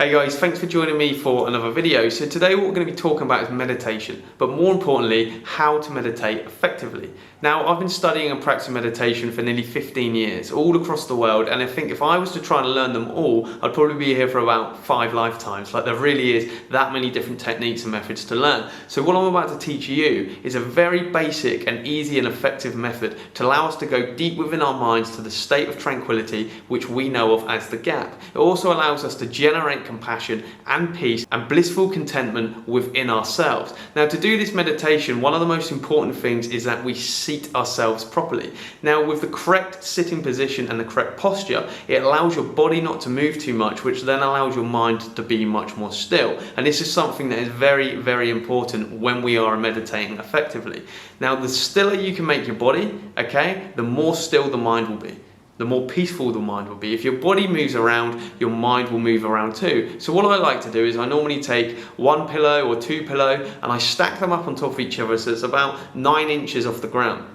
Hey guys, thanks for joining me for another video. So today what we're going to be talking about is meditation, but more importantly, how to meditate effectively. Now, I've been studying and practicing meditation for nearly 15 years, all across the world, and I think if I was to try and learn them all, I'd probably be here for about 5 lifetimes. Like, there really is that many different techniques and methods to learn. So what I'm about to teach you is a very basic and easy and effective method to allow us to go deep within our minds to the state of tranquility, which we know of as the gap. It also allows us to generate compassion and peace and blissful contentment within ourselves. Now, to do this meditation, one of the most important things is that we seat ourselves properly. Now, with the correct sitting position and the correct posture, it allows your body not to move too much, which then allows your mind to be much more still. And this is something that is very, very important when we are meditating effectively. Now, the stiller you can make your body, okay, the more still the mind will be. The more peaceful the mind will be. If your body moves around, your mind will move around too. So what I like to do is I normally take 1 pillow or 2 pillows and I stack them up on top of each other so it's about 9 inches off the ground.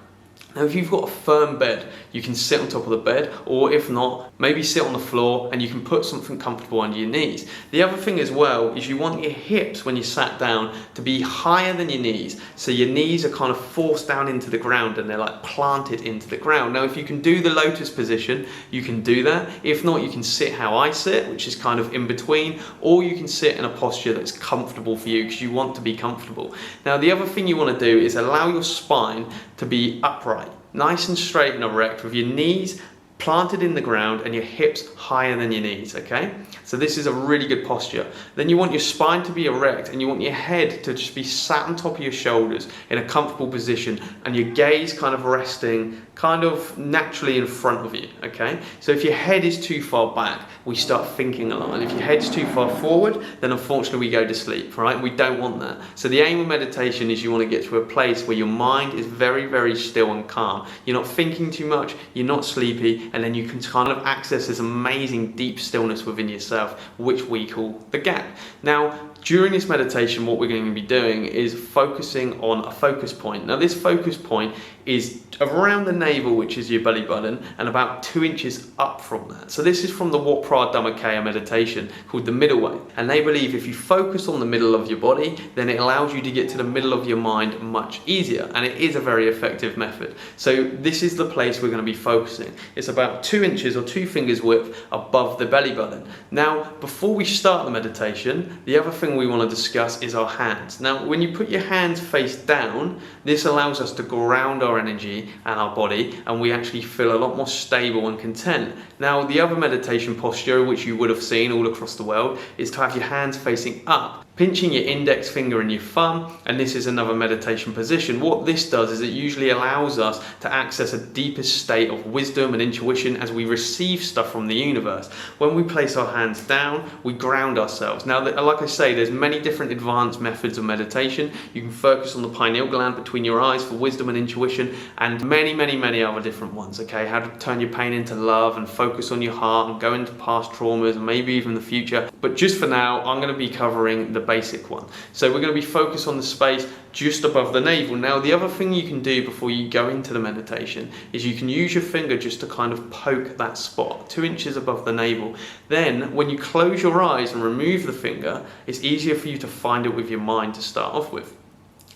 Now, if you've got a firm bed, you can sit on top of the bed, or if not, maybe sit on the floor and you can put something comfortable under your knees. The other thing as well is you want your hips when you sat down to be higher than your knees. So your knees are kind of forced down into the ground and they're like planted into the ground. Now, if you can do the lotus position, you can do that. If not, you can sit how I sit, which is kind of in between, or you can sit in a posture that's comfortable for you because you want to be comfortable. Now, the other thing you want to do is allow your spine to be upright, nice and straight and erect, with your knees planted in the ground and your hips higher than your knees, okay? So this is a really good posture. Then you want your spine to be erect and you want your head to just be sat on top of your shoulders in a comfortable position and your gaze kind of resting kind of naturally in front of you, okay? So if your head is too far back, we start thinking a lot. And if your head's too far forward, then unfortunately we go to sleep, right? We don't want that. So the aim of meditation is you want to get to a place where your mind is very, very still and calm. You're not thinking too much, you're not sleepy, and then you can kind of access this amazing deep stillness within yourself, which we call the gap. Now, during this meditation, what we're going to be doing is focusing on a focus point. Now, this focus point is around the navel, which is your belly button, and about 2 inches up from that. So this is from the Wat Pradhammakaya meditation called the middle way. And they believe if you focus on the middle of your body, then it allows you to get to the middle of your mind much easier. And it is a very effective method. So this is the place we're going to be focusing. It's about 2 inches or 2 fingers width above the belly button. Now, before we start the meditation, the other thing we want to discuss is our hands. Now, when you put your hands face down, this allows us to ground our energy and our body, and we actually feel a lot more stable and content. Now, the other meditation posture, which you would have seen all across the world, is to have your hands facing up, pinching your index finger and your thumb, and this is another meditation position. What this does is it usually allows us to access a deeper state of wisdom and intuition as we receive stuff from the universe. When we place our hands down, we ground ourselves. Now, like I say, there's many different advanced methods of meditation. You can focus on the pineal gland between your eyes for wisdom and intuition, and many, many, many other different ones, okay? How to turn your pain into love and focus on your heart and go into past traumas and maybe even the future. But just for now, I'm going to be covering the basic one. So we're going to be focused on the space just above the navel. Now, the other thing you can do before you go into the meditation is you can use your finger just to kind of poke that spot 2 inches above the navel. Then when you close your eyes and remove the finger, it's easier for you to find it with your mind to start off with.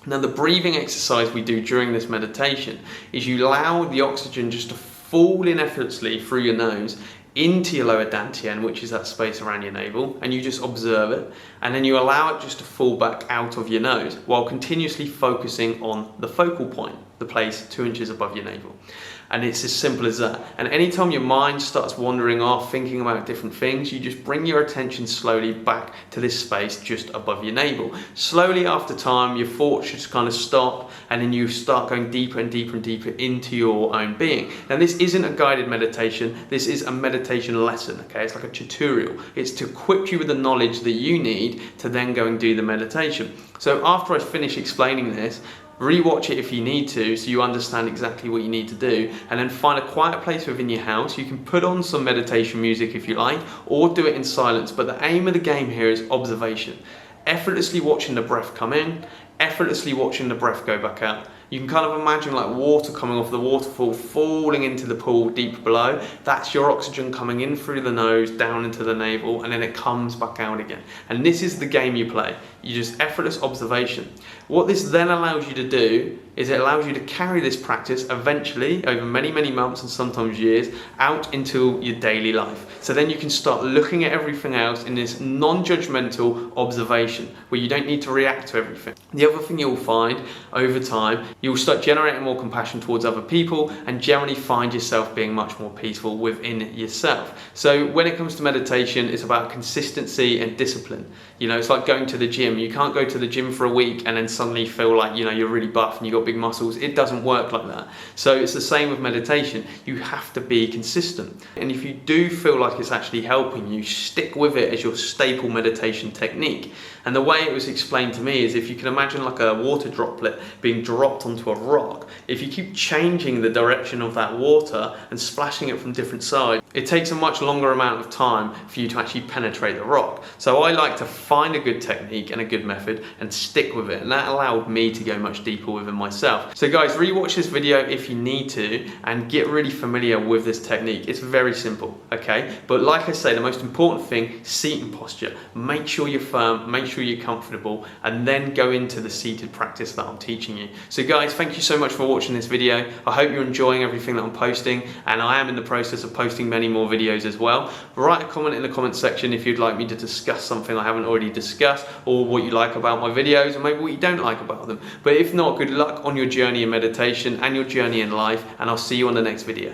Now, the breathing exercise we do during this meditation is you allow the oxygen just to fall in effortlessly through your nose into your lower dantian, which is that space around your navel, and you just observe it, and then you allow it just to fall back out of your nose while continuously focusing on the focal point, the place 2 inches above your navel. And it's as simple as that. And anytime your mind starts wandering off, thinking about different things, you just bring your attention slowly back to this space just above your navel. Slowly after time, your thoughts just kind of stop, and then you start going deeper and deeper and deeper into your own being. Now, this isn't a guided meditation. This is a meditation lesson, okay? It's like a tutorial. It's to equip you with the knowledge that you need to then go and do the meditation. So after I finish explaining this, rewatch it if you need to, so you understand exactly what you need to do, and then find a quiet place within your house. You can put on some meditation music if you like, or do it in silence, but the aim of the game here is observation. Effortlessly watching the breath come in, effortlessly watching the breath go back out. You can kind of imagine like water coming off the waterfall, falling into the pool deep below. That's your oxygen coming in through the nose, down into the navel, and then it comes back out again. And this is the game you play. You just effortless observation. What this then allows you to do is it allows you to carry this practice eventually over many, many months and sometimes years out into your daily life. So then you can start looking at everything else in this non-judgmental observation where you don't need to react to everything. The other thing you'll find over time, you'll start generating more compassion towards other people and generally find yourself being much more peaceful within yourself. So when it comes to meditation, it's about consistency and discipline. You know, it's like going to the gym. You can't go to the gym for a week and then suddenly feel like, you know, you're really buff and you've got big muscles. It doesn't work like that. So it's the same with meditation. You have to be consistent. And if you do feel like it's actually helping you, stick with it as your staple meditation technique. And the way it was explained to me is if you can imagine like a water droplet being dropped onto a rock, if you keep changing the direction of that water and splashing it from different sides, it takes a much longer amount of time for you to actually penetrate the rock. So I like to find a good technique and a good method and stick with it. And that allowed me to go much deeper within myself. So guys, rewatch this video if you need to and get really familiar with this technique. It's very simple, okay? But like I say, the most important thing, seating posture. Make sure you're firm, make sure you're comfortable, and then go into the seated practice that I'm teaching you. So guys, thank you so much for watching this video. I hope you're enjoying everything that I'm posting, and I am in the process of posting many more videos as well. Write a comment in the comment section if you'd like me to discuss something I haven't already discussed, or what you like about my videos, and maybe what you don't like about them. But if not, good luck on your journey in meditation and your journey in life, and I'll see you on the next video.